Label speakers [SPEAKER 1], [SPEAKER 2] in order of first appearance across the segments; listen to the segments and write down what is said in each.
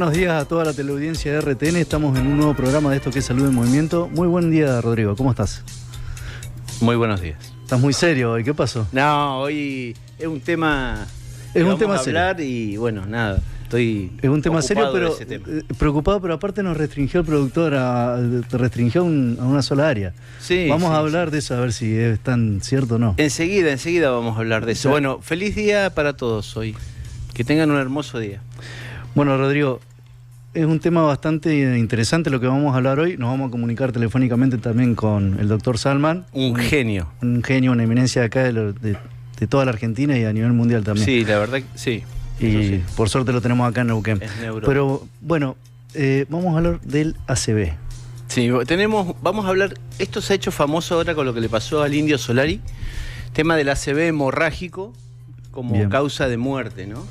[SPEAKER 1] buenos días a toda la teleaudiencia de RTN. Estamos en un nuevo programa de esto que es Salud en Movimiento. Muy buen día, Rodrigo. ¿Cómo estás?
[SPEAKER 2] Muy buenos días.
[SPEAKER 1] Estás muy serio hoy. ¿Qué pasó?
[SPEAKER 2] No, hoy es un tema...
[SPEAKER 1] Es un tema
[SPEAKER 2] serio. Hablar y bueno, nada. Es
[SPEAKER 1] un tema serio, pero preocupado, pero aparte nos restringió el productor, te restringió a una sola área.
[SPEAKER 2] Sí,
[SPEAKER 1] vamos a hablar de eso, a ver si es tan cierto o no.
[SPEAKER 2] Enseguida vamos a hablar de eso. Bueno, feliz día para todos hoy. Que tengan un hermoso día.
[SPEAKER 1] Bueno, Rodrigo, es un tema bastante interesante lo que vamos a hablar hoy. Nos vamos a comunicar telefónicamente también con el doctor Salman.
[SPEAKER 2] Un genio.
[SPEAKER 1] Un genio, una eminencia acá de toda la Argentina y a nivel mundial también.
[SPEAKER 2] Sí, la verdad, sí.
[SPEAKER 1] Y sí, por suerte lo tenemos acá en Neuquén. Pero bueno, vamos a hablar del ACV.
[SPEAKER 2] Sí, vamos a hablar, esto se ha hecho famoso ahora con lo que le pasó al Indio Solari, tema del ACV hemorrágico como causa de muerte, ¿no?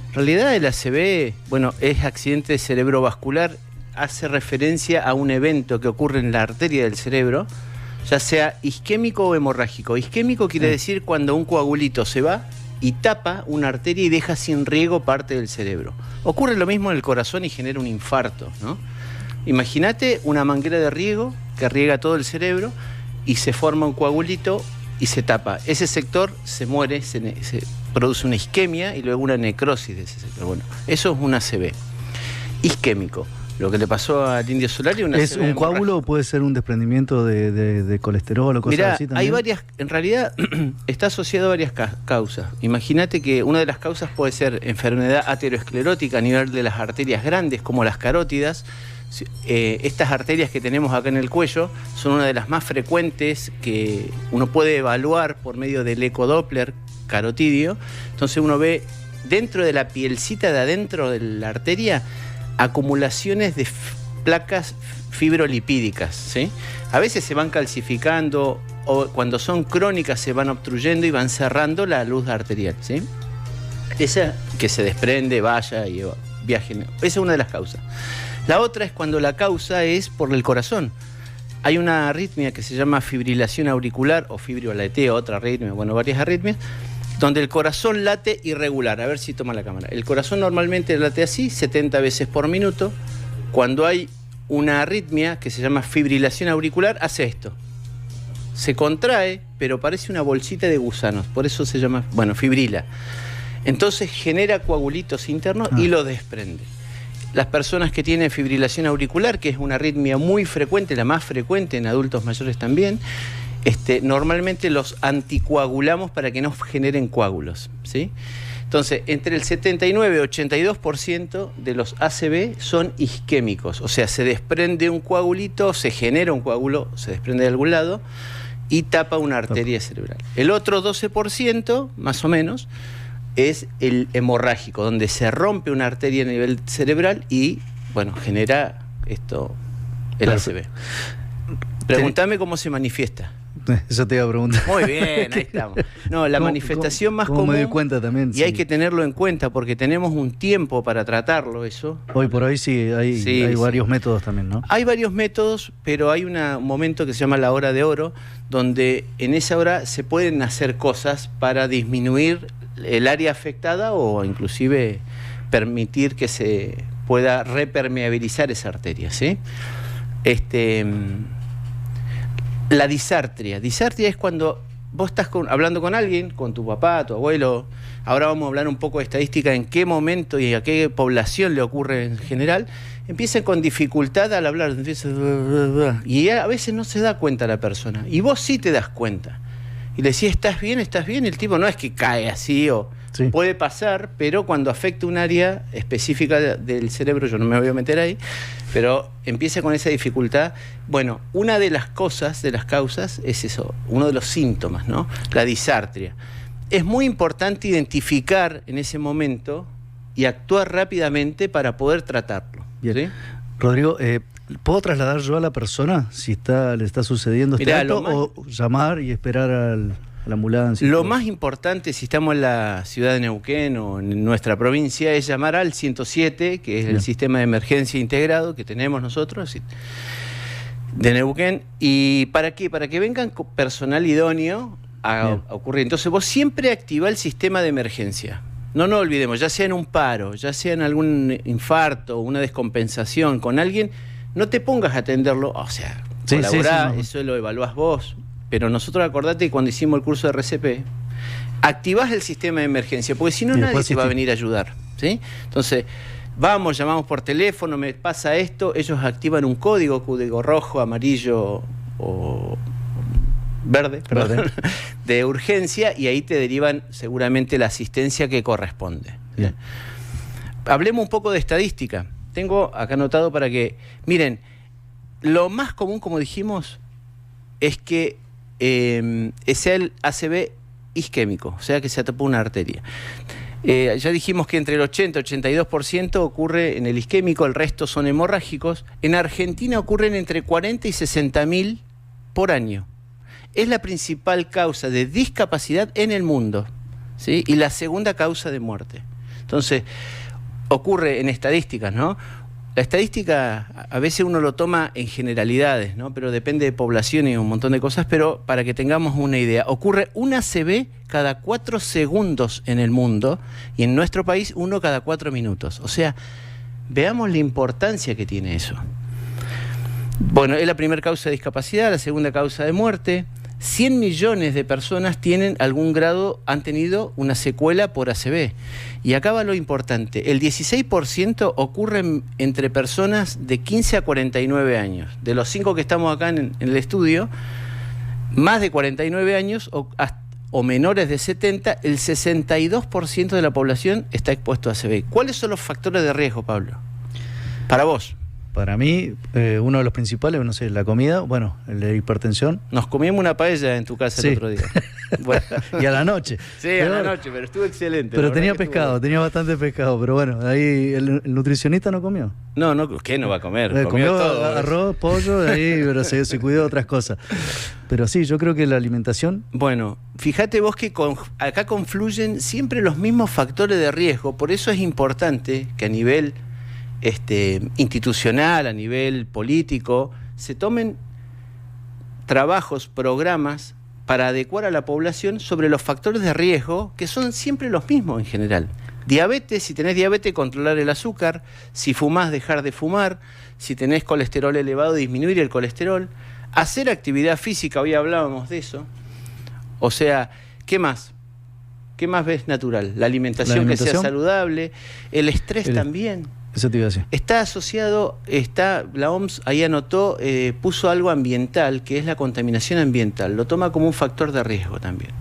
[SPEAKER 2] En realidad el ACV, bueno, es accidente cerebrovascular, hace referencia a un evento que ocurre en la arteria del cerebro, ya sea isquémico o hemorrágico. Isquémico quiere decir cuando un coagulito se va y tapa una arteria y deja sin riego parte del cerebro. Ocurre lo mismo en el corazón y genera un infarto, ¿no? Imagínate una manguera de riego que riega todo el cerebro y se forma un coagulito y se tapa. Ese sector se muere, se produce una isquemia y luego una necrosis de ese sector. Bueno, eso es un ACV isquémico. Lo que le pasó al Indio Solari...
[SPEAKER 1] ¿Es un coágulo o puede ser un desprendimiento de colesterol o cosas así también?
[SPEAKER 2] Hay varias... En realidad está asociado a varias causas. Imagínate que una de las causas puede ser enfermedad aterosclerótica a nivel de las arterias grandes, como las carótidas. Estas arterias que tenemos acá en el cuello son una de las más frecuentes que uno puede evaluar por medio del ecodoppler carotidio. Entonces uno ve dentro de la pielcita de adentro de la arteria acumulaciones de placas fibrolipídicas, ¿sí? A veces se van calcificando o cuando son crónicas se van obstruyendo y van cerrando la luz arterial, ¿sí? Esa que se desprende, vaya y viaje. Esa es una de las causas. La otra es cuando la causa es por el corazón. Hay una arritmia que se llama fibrilación auricular o fibrioleteo, otra arritmia, bueno, varias arritmias, donde el corazón late irregular. A ver si toma la cámara. El corazón normalmente late así, 70 veces por minuto. Cuando hay una arritmia que se llama fibrilación auricular, hace esto. Se contrae, pero parece una bolsita de gusanos. Por eso se llama, bueno, fibrila. Entonces genera coagulitos internos y lo desprende. Las personas que tienen fibrilación auricular, que es una arritmia muy frecuente, la más frecuente en adultos mayores también, normalmente los anticoagulamos para que no generen coágulos, ¿sí? Entonces, entre el 79 y 82% de los ACV son isquémicos, o sea, se desprende un coagulito, se genera un coágulo, se desprende de algún lado y tapa una arteria cerebral. El otro 12%, más o menos, es el hemorrágico, donde se rompe una arteria a nivel cerebral y, bueno, genera el ACV. Pregúntame cómo se manifiesta.
[SPEAKER 1] Eso te iba a preguntar.
[SPEAKER 2] Muy bien, ahí estamos. No, la manifestación más común,
[SPEAKER 1] me doy cuenta también,
[SPEAKER 2] y hay que tenerlo en cuenta porque tenemos un tiempo para tratarlo eso.
[SPEAKER 1] Hoy por hoy sí, hay varios métodos también, ¿no?
[SPEAKER 2] Hay varios métodos, pero hay un momento que se llama la hora de oro, donde en esa hora se pueden hacer cosas para disminuir el área afectada o inclusive permitir que se pueda repermeabilizar esa arteria, ¿sí? La disartria. Disartria es cuando vos estás hablando con alguien, con tu papá, tu abuelo. Ahora vamos a hablar un poco de estadística, en qué momento y a qué población le ocurre en general. Empiezan con dificultad al hablar, y a veces no se da cuenta la persona. Y vos sí te das cuenta. Y le decís, ¿estás bien? ¿Estás bien? El tipo no es que cae así o... Sí. Puede pasar, pero cuando afecta un área específica del cerebro, yo no me voy a meter ahí, pero empieza con esa dificultad. Bueno, una de las cosas, de las causas, es eso, uno de los síntomas, ¿no? La disartria. Es muy importante identificar en ese momento y actuar rápidamente para poder tratarlo.
[SPEAKER 1] Bien. ¿Sí? Rodrigo, ¿puedo trasladar yo a la persona si le está sucediendo esto o llamar y esperar a la ambulancia?
[SPEAKER 2] Lo más importante, si estamos en la ciudad de Neuquén o en nuestra provincia, es llamar al 107, que es el sistema de emergencia integrado que tenemos nosotros de Neuquén. ¿Y para qué? Para que vengan personal idóneo a ocurrir. Entonces vos siempre activá el sistema de emergencia. no nos olvidemos, ya sea en un paro, ya sea en algún infarto, una descompensación con alguien, no te pongas a atenderlo, o sea, colaborá, eso lo evaluás vos, pero nosotros acordate que cuando hicimos el curso de RCP, activás el sistema de emergencia, porque si no nadie te va a venir a ayudar, ¿sí? Entonces, vamos, llamamos por teléfono, me pasa esto, ellos activan un código rojo, amarillo o verde, perdón, de urgencia, y ahí te derivan seguramente la asistencia que corresponde. Bien. Hablemos un poco de estadística. Tengo acá anotado para que, miren, lo más común, como dijimos, es que sea el ACV isquémico, o sea que se tapó una arteria. Ya dijimos que entre el 80 y 82% ocurre en el isquémico, el resto son hemorrágicos. En Argentina ocurren entre 40 y 60.000 por año. Es la principal causa de discapacidad en el mundo, ¿sí? Y la segunda causa de muerte. Entonces, ocurre en estadísticas, ¿no? La estadística a veces uno lo toma en generalidades, ¿no? Pero depende de población y un montón de cosas, pero para que tengamos una idea, ocurre un ACV cada 4 segundos en el mundo y en nuestro país 1 cada 4 minutos. O sea, veamos la importancia que tiene eso. Bueno, es la primera causa de discapacidad, la segunda causa de muerte. 100 millones de personas tienen algún grado, han tenido una secuela por ACV. Y acá va lo importante, el 16% ocurre entre personas de 15 a 49 años. De los 5 que estamos acá en el estudio, más de 49 años o menores de 70, el 62% de la población está expuesto a ACV. ¿Cuáles son los factores de riesgo, Pablo? Para vos.
[SPEAKER 1] Para mí, uno de los principales, no sé, la comida, bueno, la hipertensión.
[SPEAKER 2] Nos comimos una paella en tu casa el otro día.
[SPEAKER 1] Bueno. Y a la noche.
[SPEAKER 2] Sí, pero, a la noche, pero estuvo excelente.
[SPEAKER 1] Pero tenía pescado, tenía bastante pescado, pero bueno, ahí el nutricionista no comió.
[SPEAKER 2] No, ¿qué no va a comer?
[SPEAKER 1] Comió
[SPEAKER 2] todo.
[SPEAKER 1] Arroz, pollo, ahí, pero se cuidó de otras cosas. Pero sí, yo creo que la alimentación...
[SPEAKER 2] Bueno, fíjate vos que acá confluyen siempre los mismos factores de riesgo, por eso es importante que a nivel... institucional, a nivel político, se tomen trabajos, programas para adecuar a la población sobre los factores de riesgo, que son siempre los mismos en general. Diabetes, si tenés diabetes, controlar el azúcar; si fumás, dejar de fumar; si tenés colesterol elevado, disminuir el colesterol; hacer actividad física, hoy hablábamos de eso. O sea, ¿qué más? ¿Qué más ves natural? La alimentación que sea saludable, el estrés también.
[SPEAKER 1] Eso te iba a decir.
[SPEAKER 2] Está asociado, la OMS ahí anotó, puso algo ambiental, que es la contaminación ambiental. Lo toma como un factor de riesgo también.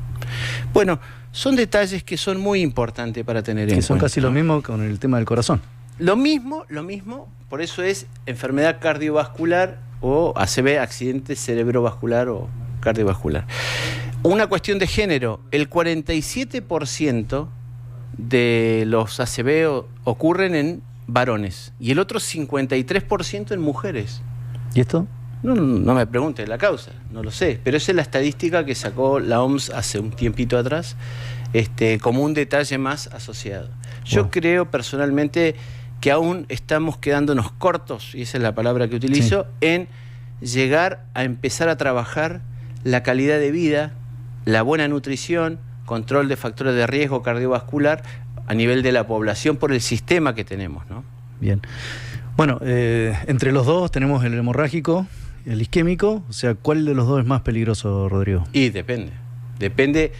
[SPEAKER 2] Bueno, son detalles que son muy importantes para tener en cuenta.
[SPEAKER 1] Que son casi lo mismo con el tema del corazón.
[SPEAKER 2] Lo mismo, por eso es enfermedad cardiovascular o ACV, accidente cerebrovascular o cardiovascular. Una cuestión de género, el 47% de los ACV ocurren en varones y el otro 53% en mujeres.
[SPEAKER 1] ¿Y esto?
[SPEAKER 2] No me preguntes la causa, no lo sé, pero esa es la estadística que sacó la OMS hace un tiempito atrás, como un detalle más asociado. Yo creo personalmente que aún estamos quedándonos cortos, y esa es la palabra que utilizo, en llegar a empezar a trabajar la calidad de vida, la buena nutrición, control de factores de riesgo cardiovascular a nivel de la población por el sistema que tenemos, ¿no?
[SPEAKER 1] Bien. Bueno, entre los dos tenemos el hemorrágico, el isquémico. O sea, ¿cuál de los dos es más peligroso, Rodrigo?
[SPEAKER 2] Y depende.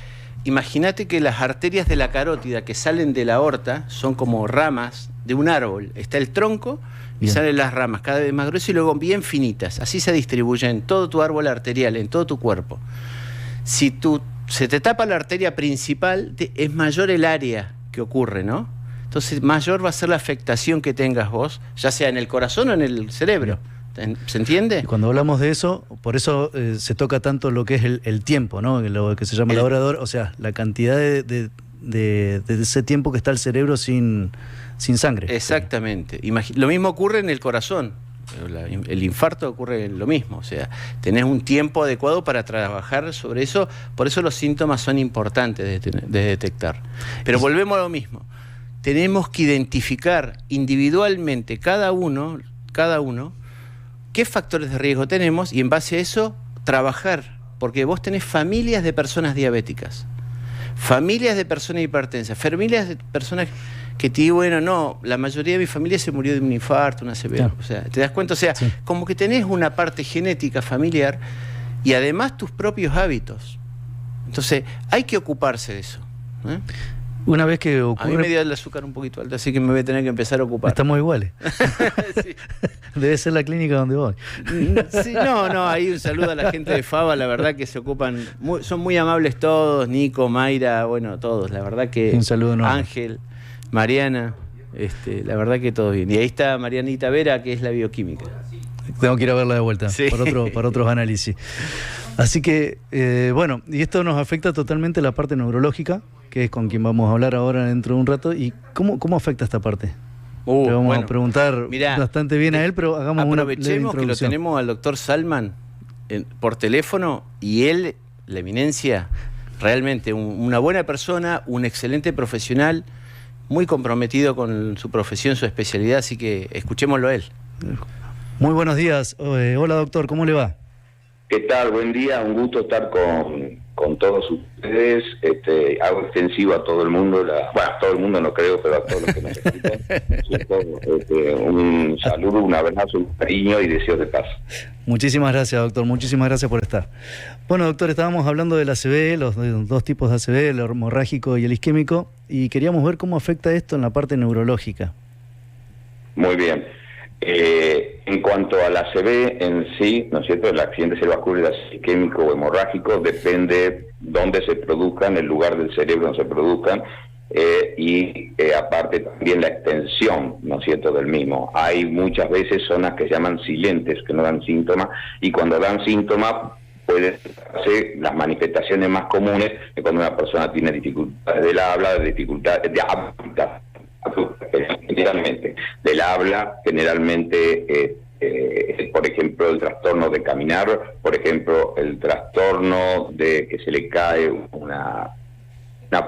[SPEAKER 2] Imagínate que las arterias de la carótida que salen de la aorta son como ramas de un árbol. Está el tronco y salen las ramas cada vez más gruesas y luego bien finitas. Así se distribuye en todo tu árbol arterial, en todo tu cuerpo. Si se te tapa la arteria principal, es mayor el área que ocurre, ¿no? Entonces mayor va a ser la afectación que tengas vos, ya sea en el corazón o en el cerebro. ¿Se entiende?
[SPEAKER 1] Y cuando hablamos de eso, por eso se toca tanto lo que es el tiempo, ¿no? Lo que se llama la hora de oro, o sea, la cantidad de ese tiempo que está el cerebro sin sangre.
[SPEAKER 2] Exactamente. Lo mismo ocurre en el corazón. El infarto ocurre lo mismo, o sea, tenés un tiempo adecuado para trabajar sobre eso, por eso los síntomas son importantes de detectar. Pero volvemos a lo mismo, tenemos que identificar individualmente cada uno qué factores de riesgo tenemos y en base a eso trabajar, porque vos tenés familias de personas diabéticas, familias de personas hipertensas, familias de personas que te digo, bueno, no, la mayoría de mi familia se murió de un infarto, una ACV,
[SPEAKER 1] Claro.
[SPEAKER 2] o sea, ¿te das cuenta? O sea,
[SPEAKER 1] Sí.
[SPEAKER 2] como que tenés una parte genética familiar y además tus propios hábitos. Entonces, hay que ocuparse de eso.
[SPEAKER 1] Una vez que
[SPEAKER 2] A mí
[SPEAKER 1] ocurre...
[SPEAKER 2] me dio el azúcar un poquito alto, así que me voy a tener que empezar a ocupar.
[SPEAKER 1] Estamos iguales.
[SPEAKER 2] Sí.
[SPEAKER 1] Debe ser la clínica donde voy.
[SPEAKER 2] Sí, no, ahí un saludo a la gente de Faba, la verdad que se ocupan, son muy amables todos, Nico, Mayra, bueno, todos, la verdad que
[SPEAKER 1] Un saludo enorme.
[SPEAKER 2] Ángel, Mariana, la verdad que todos bien. Y ahí está Marianita Vera, que es la bioquímica.
[SPEAKER 1] Tengo que ir a verla de vuelta
[SPEAKER 2] Sí.
[SPEAKER 1] para otros análisis. Así que, bueno, y esto nos afecta totalmente la parte neurológica, que es con quien vamos a hablar ahora dentro de un rato. ¿Y cómo afecta esta parte? Le vamos a preguntar bastante bien a él, pero hagamos una leve
[SPEAKER 2] aprovechemos que lo
[SPEAKER 1] introducción.
[SPEAKER 2] tenemos al doctor Salman por teléfono y él, la eminencia, realmente una buena persona, un excelente profesional, muy comprometido con su profesión, su especialidad, así que escuchémoslo a él.
[SPEAKER 1] Muy buenos días. Hola, doctor, ¿cómo le va?
[SPEAKER 3] ¿Qué tal? Buen día, un gusto estar con todos ustedes. Hago extensivo a todo el mundo, bueno, a todo el mundo no creo, pero a todos los que nos escuchan. Un saludo, un abrazo, un cariño y deseos de paz.
[SPEAKER 1] Muchísimas gracias, doctor. Muchísimas gracias por estar. Bueno, doctor, estábamos hablando del ACV, los dos tipos de ACV, el hemorrágico y el isquémico, y queríamos ver cómo afecta esto en la parte neurológica.
[SPEAKER 3] Muy bien. En cuanto al ACV en sí, ¿no es cierto? El accidente cerebrovascular isquémico o hemorrágico depende dónde se produzcan, el lugar del cerebro donde se produzcan, y aparte también la extensión, ¿no es cierto?, del mismo. Hay muchas veces zonas que se llaman silentes, que no dan síntomas, y cuando dan síntomas pueden ser las manifestaciones más comunes de cuando una persona tiene dificultades del habla, dificultades de habla, generalmente del habla, generalmente por ejemplo el trastorno de caminar, por ejemplo el trastorno de que se le cae una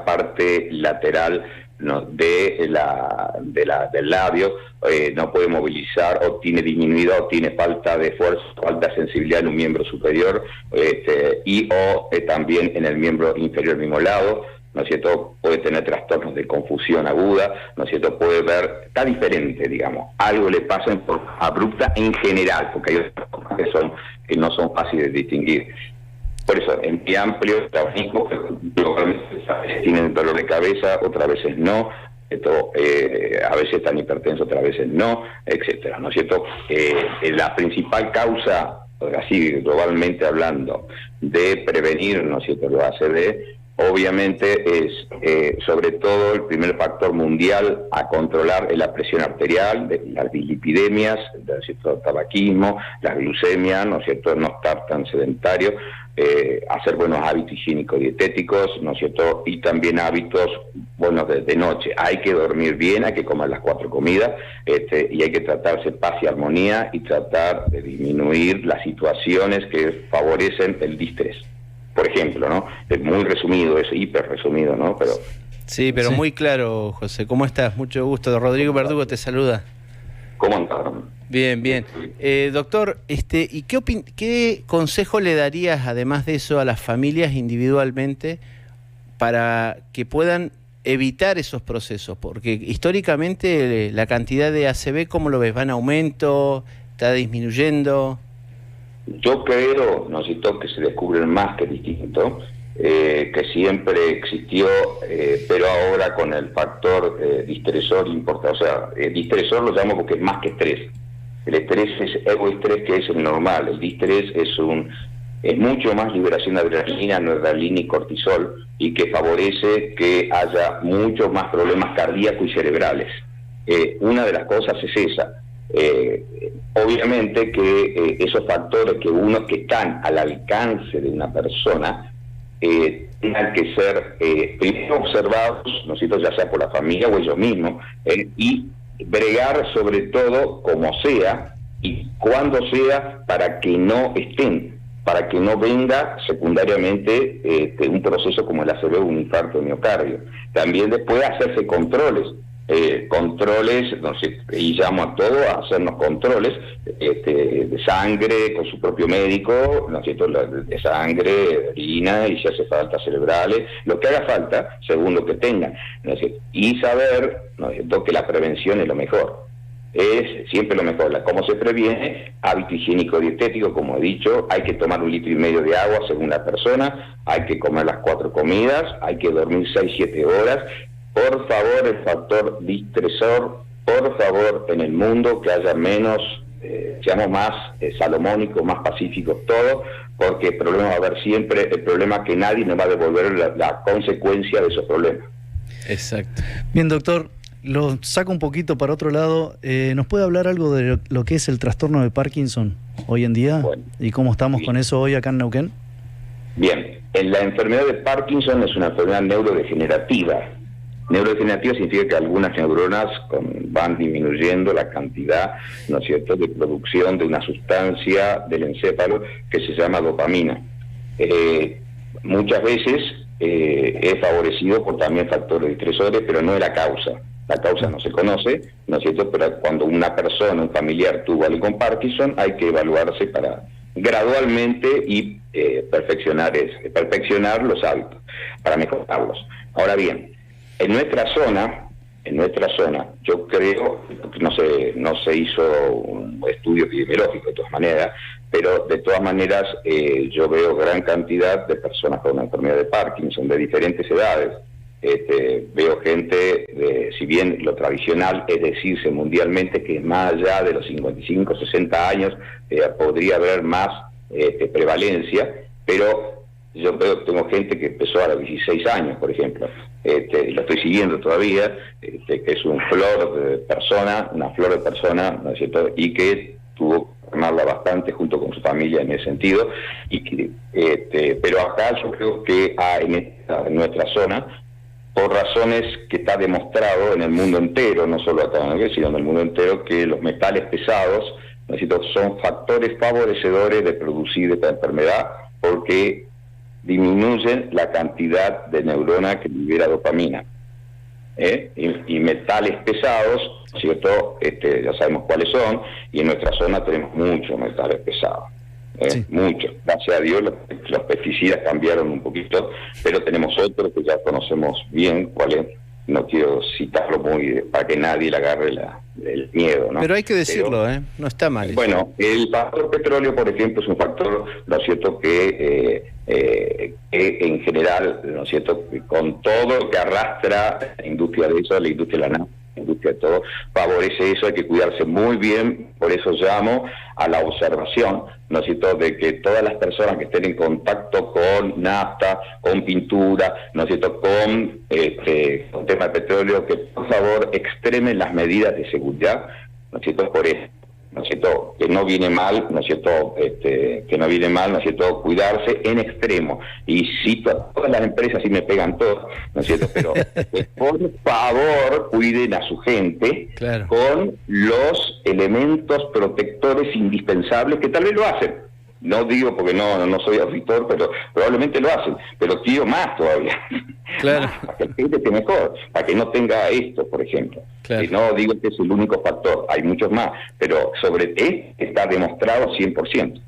[SPEAKER 3] parte lateral, ¿no?, del labio, no puede movilizar o tiene disminuida o tiene falta de fuerza, falta de sensibilidad en un miembro superior también en el miembro inferior del mismo lado, ¿no es cierto? Puede tener trastornos de confusión aguda, ¿no es cierto? Puede ver, está diferente, digamos, algo le pasa en forma abrupta en general, porque hay otras cosas que no son fáciles de distinguir. Por eso, en mi amplio abanico, globalmente a veces tienen dolor de cabeza, otras veces no, a veces están hipertensos, otras veces no, etcétera, ¿no es cierto? La principal causa, así globalmente hablando, de prevenir, ¿no es cierto?, los ACV, obviamente es sobre todo el primer factor mundial a controlar es la presión arterial, las dislipidemias, el tabaquismo, la glucemia, ¿no es cierto?, no estar tan sedentario, hacer buenos hábitos higiénicos dietéticos, ¿no es cierto?, y también hábitos buenos de noche. Hay que dormir bien, hay que comer las 4 comidas, y hay que tratarse paz y armonía y tratar de disminuir las situaciones que favorecen el distrés. Por ejemplo, ¿no? Es muy resumido, es hiper resumido, ¿no? Pero
[SPEAKER 2] sí, pero sí, muy claro, José. ¿Cómo estás? Mucho gusto. Rodrigo Verdugo te saluda.
[SPEAKER 3] ¿Cómo andaron?
[SPEAKER 2] Bien, bien. Doctor, ¿y qué consejo le darías, además de eso, a las familias individualmente para que puedan evitar esos procesos? Porque históricamente la cantidad de ACV, ¿cómo lo ves? ¿Va en aumento? ¿Está disminuyendo?
[SPEAKER 3] Yo creo, no sé, que se descubren más que distinto, que siempre existió, pero ahora con el factor distresor importante. O sea, distresor lo llamo porque es más que estrés. El estrés es egoestrés, que es el normal. El distrés es mucho más liberación de adrenalina, noradrenalina y cortisol, y que favorece que haya muchos más problemas cardíacos y cerebrales. Una de las cosas es esa. Obviamente que esos factores que están al alcance de una persona tengan que ser primero observados, ¿no es cierto?, ya sea por la familia o ellos mismos, y bregar sobre todo como sea y cuando sea para que no estén, para que no venga secundariamente un proceso como el ACV o un infarto de miocardio. También después hacerse controles. controles, y llamo a todos a hacernos controles de sangre con su propio médico, ¿no es cierto?, de sangre, de orina, y si hace falta cerebrales, lo que haga falta, según lo que tengan, ¿no es cierto?, y saber, ¿no es cierto?, que la prevención es lo mejor. Es siempre lo mejor. ¿Cómo se previene? Hábito higiénico dietético, como he dicho, hay que tomar 1,5 litros de agua según la persona, hay que comer las 4 comidas, hay que dormir 6-7 horas. Por favor, el factor distresor, por favor, en el mundo, que haya menos, seamos más salomónicos, más pacíficos todos, porque el problema va a haber siempre, el problema es que nadie nos va a devolver la consecuencia de esos problemas.
[SPEAKER 2] Exacto.
[SPEAKER 1] Bien, doctor. Lo saco un poquito para otro lado. ¿Nos puede hablar algo de lo que es el trastorno de Parkinson hoy en día? Bueno, ¿y cómo estamos con eso hoy acá en Neuquén?
[SPEAKER 3] Bien, la enfermedad de Parkinson es una enfermedad neurodegenerativa. Neurodegenerativa significa que algunas neuronas van disminuyendo la cantidad, ¿no es cierto?, de producción de una sustancia del encéfalo que se llama dopamina. Muchas veces es favorecido por también factores distresores, pero no es la causa. La causa no se conoce, ¿no es cierto?, pero cuando una persona, un familiar tuvo algo con Parkinson, hay que evaluarse para gradualmente y perfeccionar los hábitos, para mejorarlos. Ahora bien, en nuestra zona, yo creo, no se hizo un estudio epidemiológico de todas maneras, pero de todas maneras yo veo gran cantidad de personas con una enfermedad de Parkinson de diferentes edades. Veo gente, si bien lo tradicional es decirse mundialmente que más allá de los 55, 60 años podría haber más prevalencia, pero yo tengo gente que empezó a los 16 años, por ejemplo, lo estoy siguiendo todavía, que es una flor de persona, ¿no es cierto?, y que tuvo que formarla bastante junto con su familia en ese sentido, pero acá yo creo que en nuestra zona, por razones que está demostrado en el mundo entero, no solo acá, sino en el mundo entero, que los metales pesados, ¿no es cierto?, son factores favorecedores de producir esta enfermedad, porque disminuyen la cantidad de neuronas que libera dopamina. Y metales pesados, ¿cierto?, ya sabemos cuáles son, y en nuestra zona tenemos muchos metales pesados. Sí. Muchos. Gracias a Dios los pesticidas cambiaron un poquito, pero tenemos otros que ya conocemos bien cuáles. No quiero citarlo muy para que nadie le agarre el miedo, ¿no?
[SPEAKER 2] Pero hay que decirlo, no está mal.
[SPEAKER 3] Bueno, el factor petróleo, por ejemplo, es un factor, ¿no es cierto?, que en general, ¿no es cierto?, con todo lo que arrastra la industria de eso, la industria de la nafta, la industria de todo, favorece eso, hay que cuidarse muy bien, por eso llamo a la observación, ¿no es cierto?, de que todas las personas que estén en contacto con nafta, con pintura, ¿no es cierto?, con tema de petróleo, que por favor extremen las medidas de seguridad, ¿no es cierto?, por eso, ¿no es cierto?, que no viene mal, ¿no es cierto?, ¿no es cierto?, cuidarse en extremo. Y cito a todas las empresas, y me pegan todos, ¿no es cierto?, pero por favor cuiden a su gente, claro, con los elementos protectores indispensables, que tal vez lo hacen. No digo porque no soy auditor, pero probablemente lo hacen, pero quiero más todavía. Claro. Para que la gente esté mejor, para que no tenga esto, por ejemplo. Claro. No digo que es el único factor, hay muchos más, pero sobre este está demostrado 100%.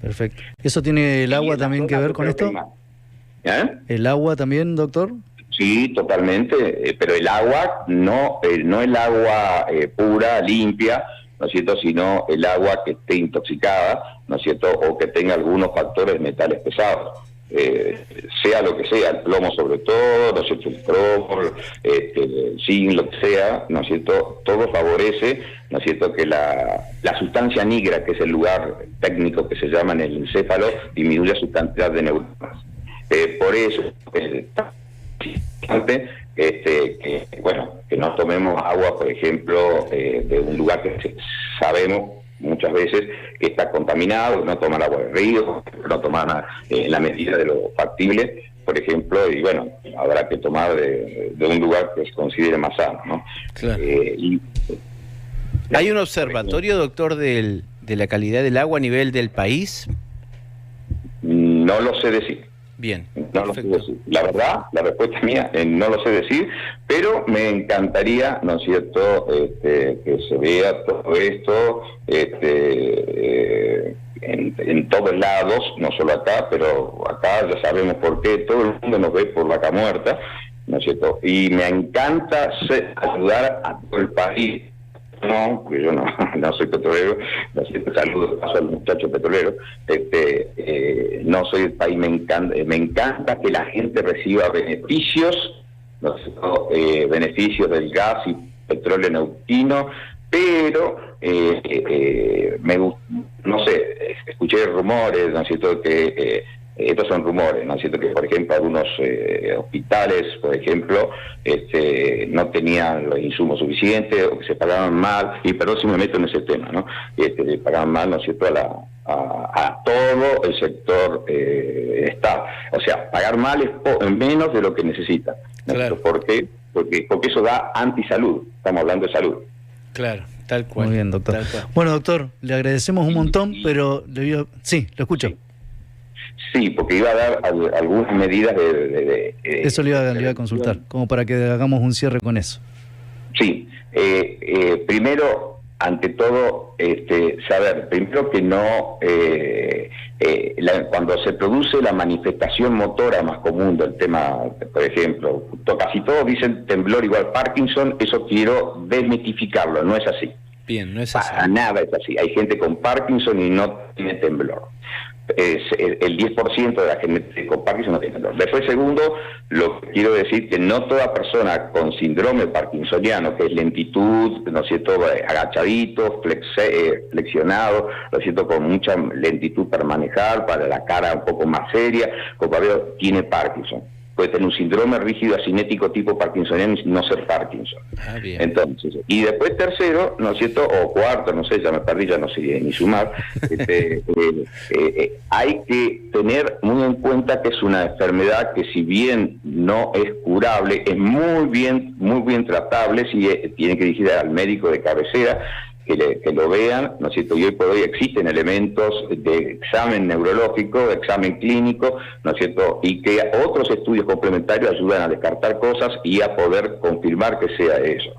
[SPEAKER 1] Perfecto. ¿Eso tiene el agua también que ver con esto? ¿El agua también, doctor?
[SPEAKER 3] Sí, totalmente, pero el agua no el agua pura, limpia, ¿no es cierto?, sino el agua que esté intoxicada, ¿no es cierto?, o que tenga algunos factores de metales pesados, sea lo que sea, el plomo sobre todo, ¿no es cierto?, el cromo, el zinc, lo que sea, ¿no es cierto?, todo favorece, ¿no es cierto?, que la sustancia negra, que es el lugar técnico que se llama en el encéfalo, disminuya su cantidad de neuronas. Por eso, que no tomemos agua, por ejemplo, de un lugar que sabemos muchas veces que está contaminado, no tomar agua de río, no tomar en la medida de lo factible, por ejemplo, y bueno, habrá que tomar de un lugar que se considere más sano, ¿no?
[SPEAKER 2] Claro. ¿Hay un observatorio, doctor, de la calidad del agua a nivel del país?
[SPEAKER 3] No lo sé decir.
[SPEAKER 2] Bien.
[SPEAKER 3] No lo sé decir. La verdad, la respuesta mía, no lo sé decir, pero me encantaría, ¿no es cierto?, que se vea todo esto en todos lados, no solo acá, pero acá ya sabemos por qué, todo el mundo nos ve por Vaca Muerta, ¿no es cierto? Y me encanta ayudar a todo el país. No, porque yo no soy petrolero, ¿no es cierto? Saludos a los muchachos petroleros. No soy del país, me encanta que la gente reciba beneficios, ¿no es cierto? Beneficios del gas y petróleo neuquino, pero no sé, escuché rumores, ¿no es cierto?, que estos son rumores, ¿no es cierto?, que por ejemplo algunos hospitales, por ejemplo, no tenían los insumos suficientes o que se pagaban mal, y perdón si me meto en ese tema, ¿no? Pagaban mal, ¿no es cierto?, a todo el sector Estado. O sea, pagar mal es menos de lo que necesita, ¿no? Claro. ¿Por qué? Porque eso da antisalud, estamos hablando de salud.
[SPEAKER 2] Claro, tal cual.
[SPEAKER 1] Muy bien, doctor. Bueno, doctor, le agradecemos un montón, pero sí, lo escucho.
[SPEAKER 3] Sí, porque iba a dar algunas medidas
[SPEAKER 1] eso le iba a consultar, como para que hagamos un cierre con eso.
[SPEAKER 3] Sí, primero, ante todo, saber, primero que no, cuando se produce la manifestación motora más común del tema, por ejemplo, casi todos dicen temblor igual Parkinson, eso quiero desmitificarlo, no es así.
[SPEAKER 2] Bien, no es así.
[SPEAKER 3] Para nada es así, hay gente con Parkinson y no tiene temblor. El 10% de la gente con Parkinson no tiene temblor. Después, segundo, lo que quiero decir que no toda persona con síndrome parkinsoniano, que es lentitud, ¿no es cierto?, agachadito, flexionado, ¿no es cierto?, con mucha lentitud para manejar, para la cara un poco más seria, tiene Parkinson. Puede tener un síndrome rígido asinético tipo parkinsoniano y no ser Parkinson.
[SPEAKER 2] Bien.
[SPEAKER 3] Entonces, y después tercero, ¿no es cierto?, o cuarto, no sé, ya me perdí, ya no sé ni sumar, hay que tener muy en cuenta que es una enfermedad que, si bien no es curable, es muy bien tratable, si tiene que dirigir al médico de cabecera, que lo vean, ¿no es cierto? Y hoy por hoy existen elementos de examen neurológico, de examen clínico, ¿no es cierto? Y que otros estudios complementarios ayudan a descartar cosas y a poder confirmar que sea eso.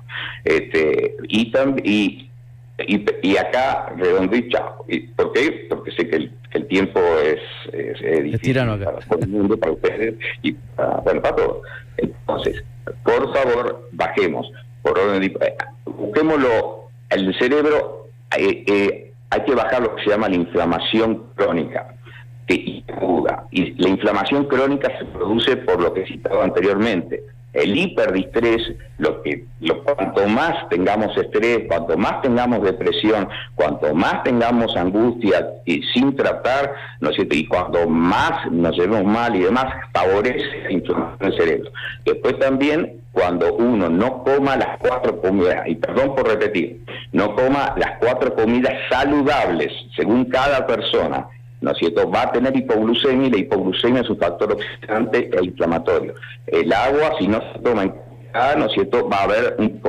[SPEAKER 3] Y acá redondito, ¿por qué? Porque sé que el tiempo es difícil
[SPEAKER 1] tirano acá.
[SPEAKER 3] Para todo el mundo, para ustedes y para todos. Entonces, por favor, bajemos, busquémoslo. El cerebro, hay que bajar lo que se llama la inflamación crónica, y aguda. Y la inflamación crónica se produce por lo que he citado anteriormente. El hiperdistrés, cuanto más tengamos estrés, cuanto más tengamos depresión, cuanto más tengamos angustia y sin tratar, ¿no es cierto?, y cuanto más nos llevemos mal y demás, favorece la inflamación del cerebro. Después también, cuando uno no coma las 4 comidas, y perdón por repetir, no coma las 4 comidas saludables, según cada persona, ¿no es cierto?, va a tener hipoglucemia, y la hipoglucemia es un factor oxidante e inflamatorio. El agua, si no se toma en cantidad, ¿no es cierto?, va a haber un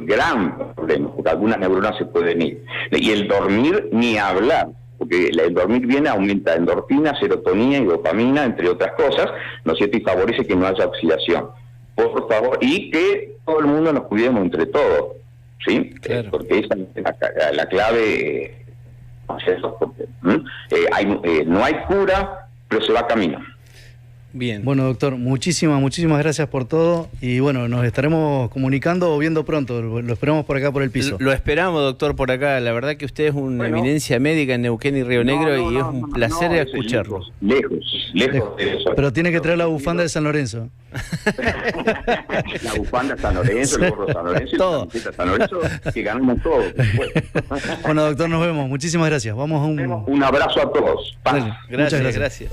[SPEAKER 3] gran problema, porque algunas neuronas se pueden ir. Y el dormir, ni hablar, porque el dormir bien aumenta endorfina, serotonina y dopamina, entre otras cosas, ¿no es cierto?, y favorece que no haya oxidación. Por favor, y que todo el mundo nos cuidemos entre todos, ¿sí? Claro. Porque esa es la clave. No hay cura, pero se va camino.
[SPEAKER 2] Bien.
[SPEAKER 1] Bueno, doctor, muchísimas gracias por todo, y bueno, nos estaremos comunicando o viendo pronto, lo esperamos por acá por el piso.
[SPEAKER 2] Lo esperamos, doctor, por acá. La verdad que usted es una eminencia médica en Neuquén y Río Negro, y es un placer escucharlo.
[SPEAKER 3] Lejos de eso.
[SPEAKER 1] Pero tiene que traer la bufanda de San Lorenzo.
[SPEAKER 3] La bufanda de San Lorenzo, el gorro de San Lorenzo,
[SPEAKER 1] todo.
[SPEAKER 3] La camiseta de San Lorenzo, que ganamos todo.
[SPEAKER 1] Bueno, doctor, nos vemos. Muchísimas gracias. Vamos a un
[SPEAKER 3] abrazo a todos.
[SPEAKER 1] Muchas gracias.